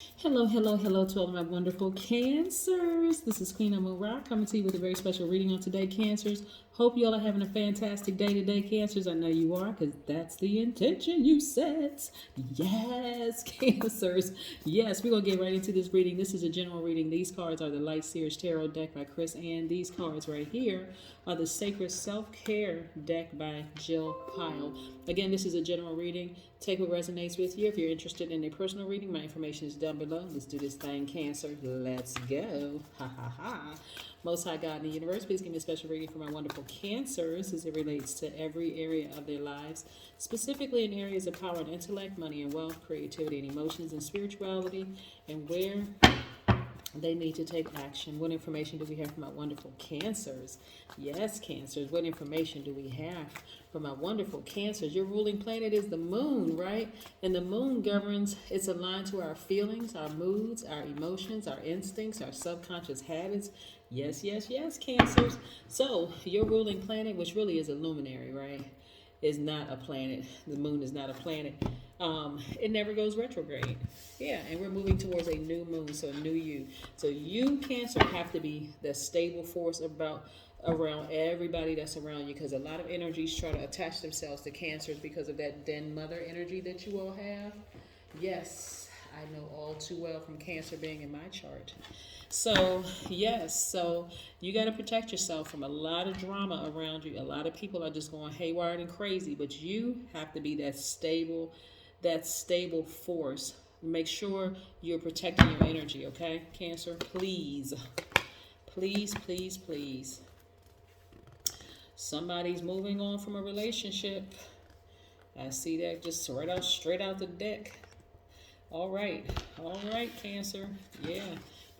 Hello, hello, hello to all of my wonderful Cancers. This is Queen Amun Ra coming to you with a very special reading on today, Cancers. Hope you all are having a fantastic day today, Cancers. I know you are because that's the intention you set. Yes, Cancers. Yes, we're going to get right into this reading. This is a general reading. These cards are the Light Seers Tarot deck by Chris Ann. These cards right here are the Sacred Self-Care deck by Jill Pyle. Again, this is a general reading. Take what resonates with you. If you're interested in a personal reading, my information is down below. Let's do this thing, Cancer. Let's go. Ha ha ha. Most High God in the universe, please give me a special reading for my wonderful Cancers as it relates to every area of their lives, specifically in areas of power and intellect, money and wealth, creativity and emotions, and spirituality, and where they need to take action. What information do we have for my wonderful Cancers? Yes, Cancers. What information do we have for my wonderful Cancers? Your ruling planet is the moon, right? And the moon governs, it's aligned to our feelings, our moods, our emotions, our instincts, our subconscious habits. Yes, yes, yes, Cancers. So your ruling planet, which really is a luminary, right, is not a planet. The moon is not a planet. It never goes retrograde. Yeah, and we're moving towards a new moon, so new you. So you, Cancer, have to be the stable force around everybody that's around you, because a lot of energies try to attach themselves to Cancers because of that den mother energy that you all have. Yes, I know all too well from Cancer being in my chart. So, yes, so you got to protect yourself from a lot of drama around you. A lot of people are just going haywire and crazy, but you have to be that stable force. Make sure you're protecting your energy, okay, Cancer? Please, please, please, please. Somebody's moving on from a relationship. I see that just right out, straight out the deck. All right, Cancer. Yeah.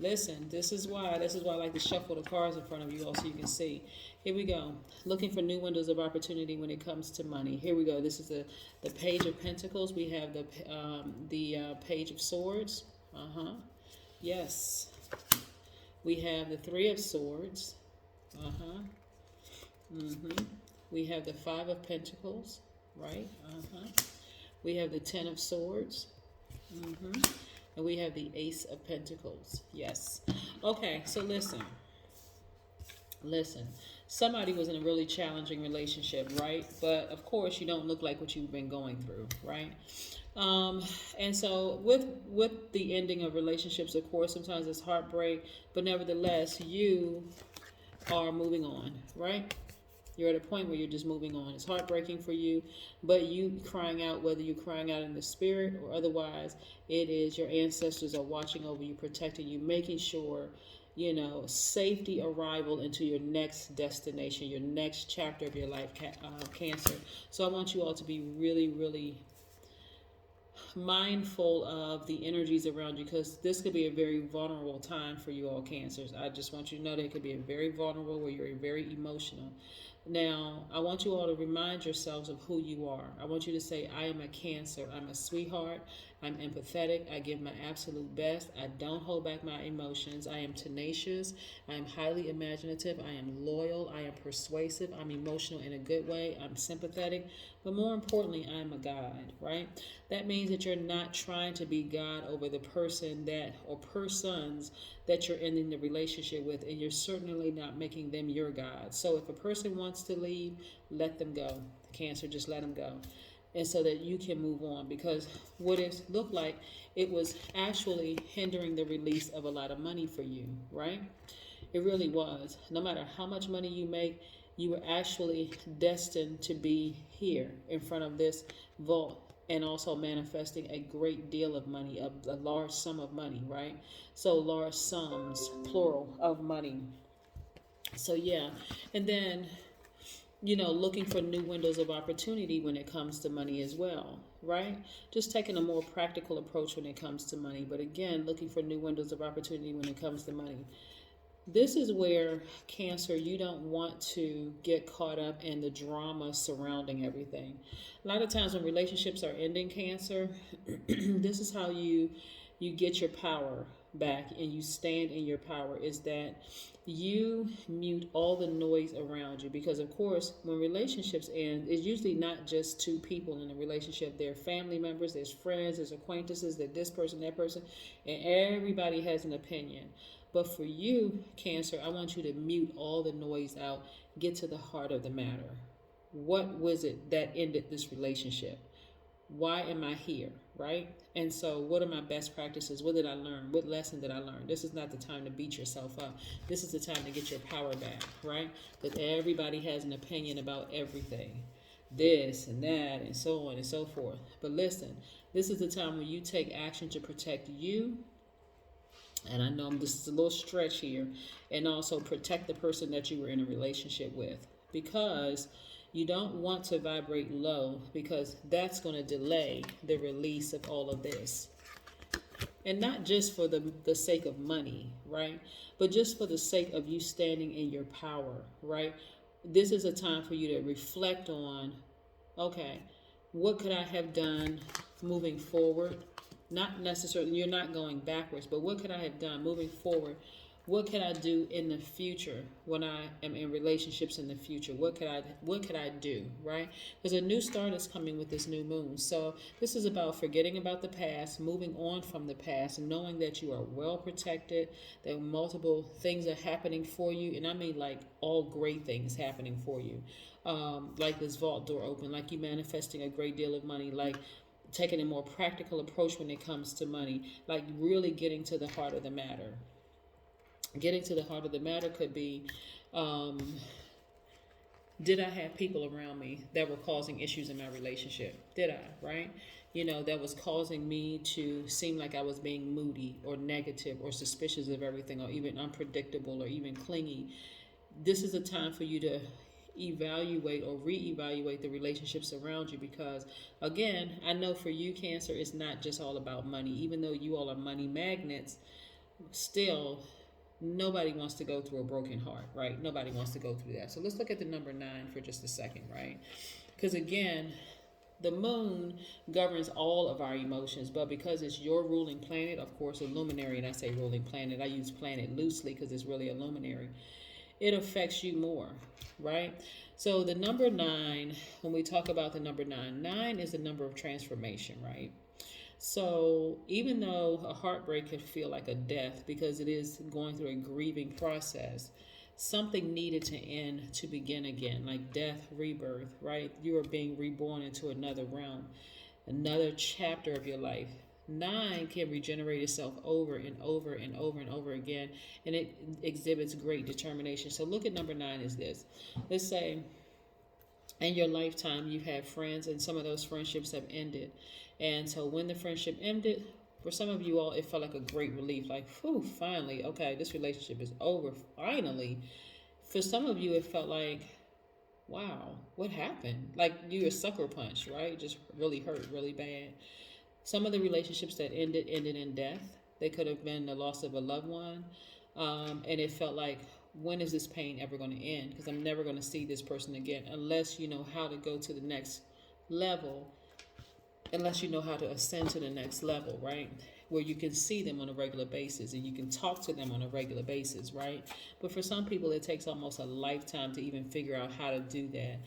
Listen, this is why I like to shuffle the cards in front of you all so you can see. Here we go. Looking for new windows of opportunity when it comes to money. Here we go. This is the Page of Pentacles. We have the Page of Swords. Yes. We have the Three of Swords. We have the Five of Pentacles. Right. We have the Ten of Swords. And we have the Ace of Pentacles. Yes. Okay, so listen. Somebody was in a really challenging relationship, right? But of course, you don't look like what you've been going through, right? And so with the ending of relationships, of course, sometimes it's heartbreak, but nevertheless, you are moving on, right? You're at a point where you're just moving on. It's heartbreaking for you, but you crying out, whether you're crying out in the spirit or otherwise, it is your ancestors are watching over you, protecting you, making sure, safety arrival into your next destination, your next chapter of your life, Cancer. So I want you all to be really, really mindful of the energies around you, because this could be a very vulnerable time for you all, Cancers. I just want you to know that it could be a very vulnerable where you're very emotional. Now, I want you all to remind yourselves of who you are. I want you to say, I am a Cancer. I'm a sweetheart. I'm empathetic. I give my absolute best. I don't hold back my emotions. I am tenacious. I am highly imaginative. I am loyal. I am persuasive. I'm emotional in a good way. I'm sympathetic. But more importantly, I am a guide, right? That means that you're not trying to be God over the person or persons that you're ending the relationship with, and you're certainly not making them your God. So if a person wants to leave, let them go. Cancer, just let them go. And so that you can move on, because what it looked like, it was actually hindering the release of a lot of money for you, right? It really was. No matter how much money you make, you were actually destined to be here in front of this vault, and also manifesting a great deal of money, a large sum of money, right? So large sums, plural, of money. So yeah, and then looking for new windows of opportunity when it comes to money as well, right? Just taking a more practical approach when it comes to money, but again, looking for new windows of opportunity when it comes to money. This is where, Cancer, you don't want to get caught up in the drama surrounding everything. A lot of times when relationships are ending, Cancer, this is how you you get your power back and you stand in your power is that you mute all the noise around you. Because of course, when relationships end, it's usually not just two people in a relationship. There are family members, there's friends, there's acquaintances, there's this person, that person, and everybody has an opinion. But for you, Cancer, I want you to mute all the noise out, get to the heart of the matter. What was it that ended this relationship? Why am I here, right? And so what are my best practices? What did I learn? What lesson did I learn? This is not the time to beat yourself up. This is the time to get your power back, right? Because everybody has an opinion about everything, this and that and so on and so forth. But listen, this is the time when you take action to protect you. And I know this is a little stretch here. And also protect the person that you were in a relationship with. Because you don't want to vibrate low, because that's going to delay the release of all of this. And not just for the sake of money, right? But just for the sake of you standing in your power, right? This is a time for you to reflect on, okay, what could I have done moving forward? Not necessarily, you're not going backwards, but what could I have done moving forward? What can I do in the future when I am in relationships in the future? What could I do, right? Because a new start is coming with this new moon. So this is about forgetting about the past, moving on from the past, and knowing that you are well protected, that multiple things are happening for you. And I mean like all great things happening for you. Like this vault door open, like you manifesting a great deal of money, like taking a more practical approach when it comes to money, like really getting to the heart of the matter. Getting to the heart of the matter could be, did I have people around me that were causing issues in my relationship? Did I, right? You know, that was causing me to seem like I was being moody or negative or suspicious of everything, or even unpredictable or even clingy. This is a time for you to evaluate or reevaluate the relationships around you, because again, I know for you, Cancer, it's not just all about money. Even though you all are money magnets, still nobody wants to go through a broken heart, right? Nobody wants to go through that. So let's look at the number 9 for just a second, right? Because again, the moon governs all of our emotions, but because it's your ruling planet, of course, a luminary, and I say ruling planet, I use planet loosely because it's really a luminary, it affects you more, right? So the number 9, when we talk about the number 9, 9 is the number of transformation, right? So even though a heartbreak can feel like a death because it is going through a grieving process, something needed to end to begin again, like death, rebirth, right? You are being reborn into another realm, another chapter of your life. 9 can regenerate itself over and over and over and over again, and it exhibits great determination. So look at number 9 is this. Let's say in your lifetime you've had friends and some of those friendships have ended. And so when the friendship ended, for some of you all, it felt like a great relief. Like, whew, finally, okay, this relationship is over, finally. For some of you, it felt like, wow, what happened? Like you were sucker punched, right? Just really hurt, really bad. Some of the relationships that ended in death. They could have been the loss of a loved one. And it felt like, when is this pain ever going to end? Because I'm never going to see this person again unless you know how to go to the next level, unless you know how to ascend to the next level, right? Where you can see them on a regular basis and you can talk to them on a regular basis, right? But for some people, it takes almost a lifetime to even figure out how to do that.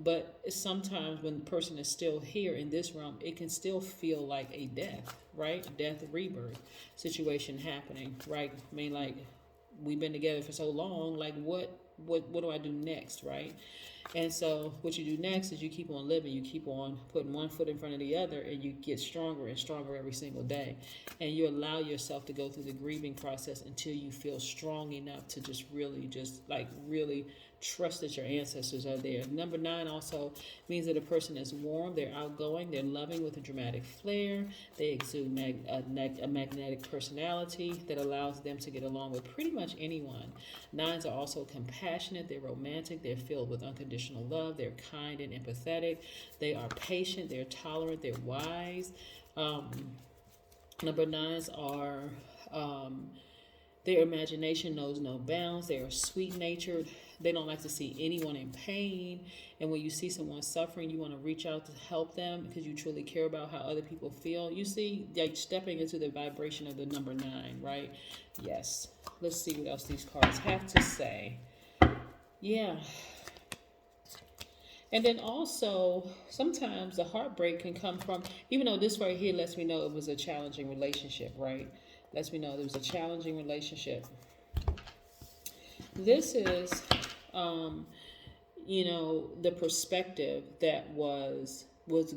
But sometimes when the person is still here in this realm, it can still feel like a death, right? Death, rebirth situation happening, right? I mean, like, we've been together for so long, like what do I do next, right? And so what you do next is you keep on living, you keep on putting one foot in front of the other, and you get stronger and stronger every single day. And you allow yourself to go through the grieving process until you feel strong enough to just really trust that your ancestors are there. Number 9 also means that a person is warm, they're outgoing, they're loving with a dramatic flair, they exude a magnetic personality that allows them to get along with pretty much anyone. 9s are also compassionate, they're romantic, they're filled with unconditional love, they're kind and empathetic, they are patient, they're tolerant, they're wise. Number 9s are... their imagination knows no bounds. They are sweet-natured. They don't like to see anyone in pain. And when you see someone suffering, you want to reach out to help them because you truly care about how other people feel. You see, like stepping into the vibration of the number 9, right? Yes. Let's see what else these cards have to say. Yeah. And then also, sometimes the heartbreak can come from, even though this right here lets me know it was a challenging relationship, right? Lets me know there was a challenging relationship. This is, the perspective that was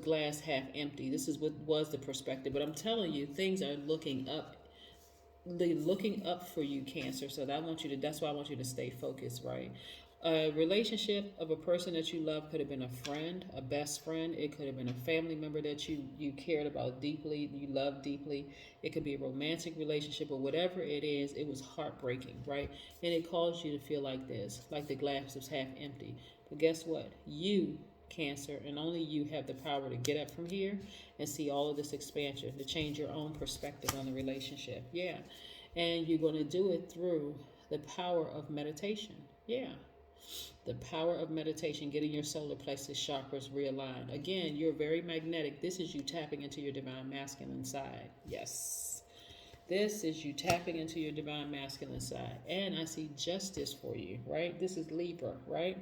glass half empty. This is what was the perspective. But I'm telling you, things are looking up. They're looking up for you, Cancer. So that's why I want you to stay focused, right? A relationship of a person that you love could have been a friend, a best friend. It could have been a family member that you cared about deeply, you loved deeply. It could be a romantic relationship, or whatever it is. It was heartbreaking, right? And it caused you to feel like this, like the glass was half empty. But guess what? You, Cancer, and only you have the power to get up from here and see all of this expansion, to change your own perspective on the relationship. Yeah. And you're going to do it through the power of meditation. Yeah. The power of meditation, getting your solar plexus chakras realigned. Again, you're very magnetic. This is you tapping into your divine masculine side. Yes. This is you tapping into your divine masculine side. And I see justice for you, right? This is Libra, right?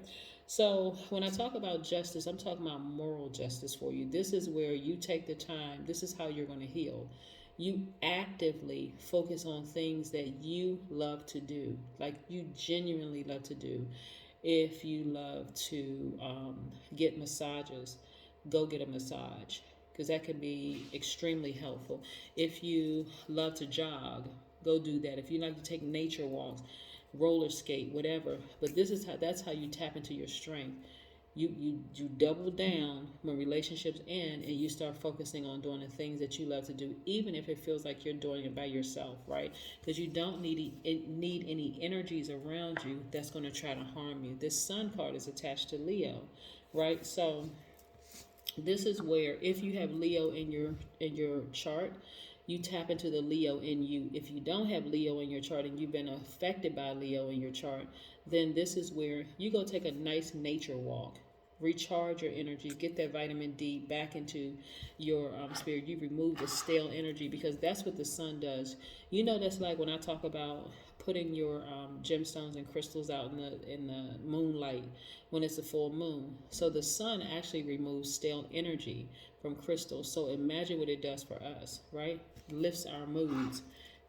So when I talk about justice, I'm talking about moral justice for you. This is where you take the time. This is how you're going to heal. You actively focus on things that you love to do, like you genuinely love to do. If you love to get massages, go get a massage, because that can be extremely helpful. If you love to jog, go do that. If you like to take nature walks, roller skate, whatever. But that's how you tap into your strength. You double down when relationships end, and you start focusing on doing the things that you love to do, even if it feels like you're doing it by yourself, right? Because you don't need any energies around you that's going to try to harm you. This Sun card is attached to Leo, right? So this is where, if you have Leo in your chart, you tap into the Leo in you. If you don't have Leo in your chart and you've been affected by Leo in your chart, then this is where you go take a nice nature walk. Recharge your energy, get that vitamin D back into your spirit. You remove the stale energy, because that's what the sun does. That's like when I talk about putting your gemstones and crystals out in the moonlight when it's a full moon. So the sun actually removes stale energy from crystals. So imagine what it does for us, right? Lifts our moods.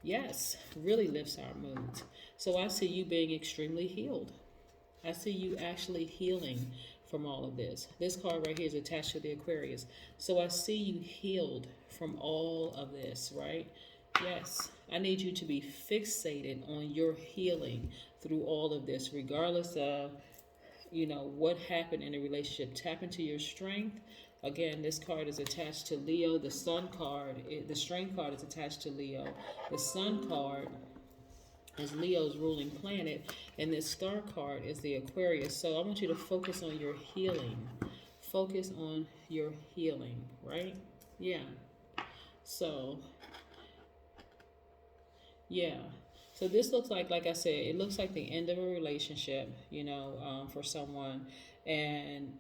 Yes, really lifts our moods. So I see you being extremely healed. I see you actually healing from all of this. This card right here is attached to the Aquarius. So I see you healed from all of this, right? Yes. I need you to be fixated on your healing through all of this, regardless of, what happened in the relationship. Tap into your strength. Again, this card is attached to Leo. The Sun card, the Strength card is attached to Leo. The Sun card is Leo's ruling planet, and this star card is the Aquarius. So I want you to focus on your healing. Focus on your healing, right? Yeah. So, yeah. So this looks like I said, it looks like the end of a relationship, for someone. And,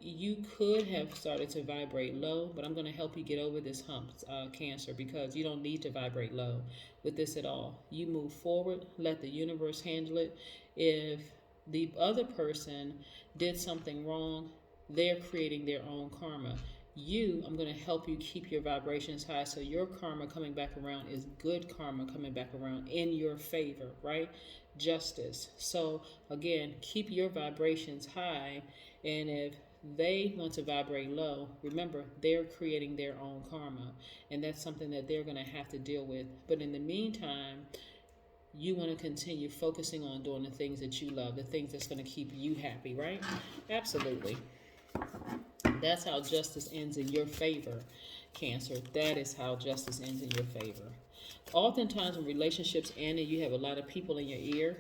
you could have started to vibrate low, but I'm going to help you get over this hump, Cancer, because you don't need to vibrate low with this at all. You move forward, let the universe handle it. If the other person did something wrong, they're creating their own karma. I'm going to help you keep your vibrations high, so your karma coming back around is good karma coming back around in your favor, right? Justice. So again, keep your vibrations high, and if they want to vibrate low, remember, they're creating their own karma, and that's something that they're going to have to deal with. But in the meantime, you want to continue focusing on doing the things that you love, the things that's going to keep you happy, right? Absolutely. That's how justice ends in your favor, Cancer. That is how justice ends in your favor. Oftentimes when relationships end and you have a lot of people in your ear,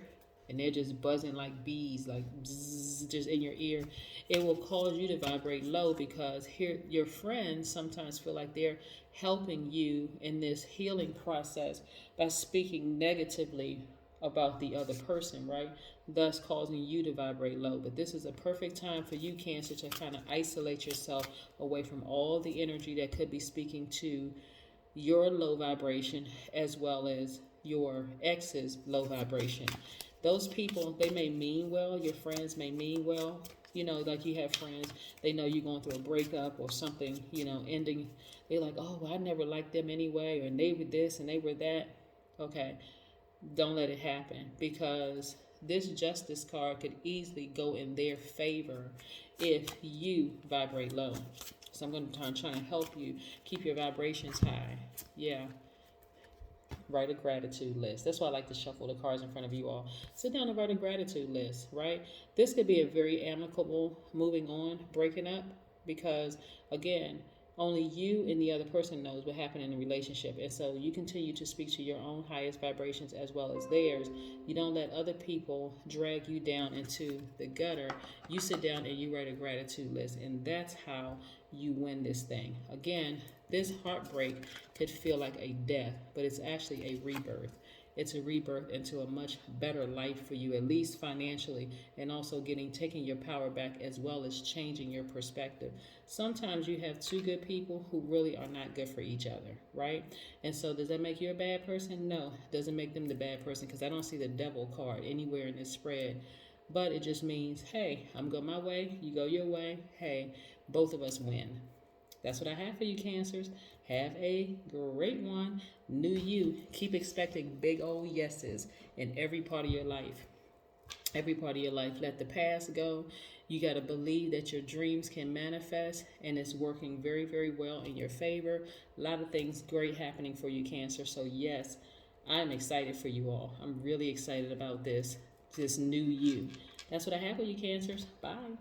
and they're just buzzing like bees, like bzzz, just in your ear, it will cause you to vibrate low, because here your friends sometimes feel like they're helping you in this healing process by speaking negatively about the other person, right? Thus causing you to vibrate low. But this is a perfect time for you, Cancer, to kind of isolate yourself away from all the energy that could be speaking to your low vibration as well as your ex's low vibration. Those people, they may mean well, your friends may mean well. You know, like you have friends, they know you're going through a breakup or something, you know, ending. They're like, oh, well, I never liked them anyway, or they were this and they were that. Okay, don't let it happen, because this justice card could easily go in their favor if you vibrate low. So I'm going to try and help you keep your vibrations high. Yeah. Write a gratitude list. That's why I like to shuffle the cards in front of you all. Sit down and write a gratitude list, right? This could be a very amicable moving on, breaking up, because again, only you and the other person knows what happened in the relationship. And so you continue to speak to your own highest vibrations as well as theirs. You don't let other people drag you down into the gutter. You sit down and you write a gratitude list. And that's how you win this thing. Again, this heartbreak could feel like a death, but it's actually a rebirth. It's a rebirth into a much better life for you, at least financially, and also taking your power back as well as changing your perspective. Sometimes you have two good people who really are not good for each other, right? And so does that make you a bad person? No, it doesn't make them the bad person, because I don't see the devil card anywhere in this spread. But it just means, hey, I'm going my way, you go your way. Hey, both of us win. That's what I have for you, Cancers. Have a great one. New you. Keep expecting big old yeses in every part of your life. Every part of your life. Let the past go. You got to believe that your dreams can manifest, and it's working very, very well in your favor. A lot of things great happening for you, Cancer. So yes, I'm excited for you all. I'm really excited about this new you. That's what I have for you, Cancers. Bye.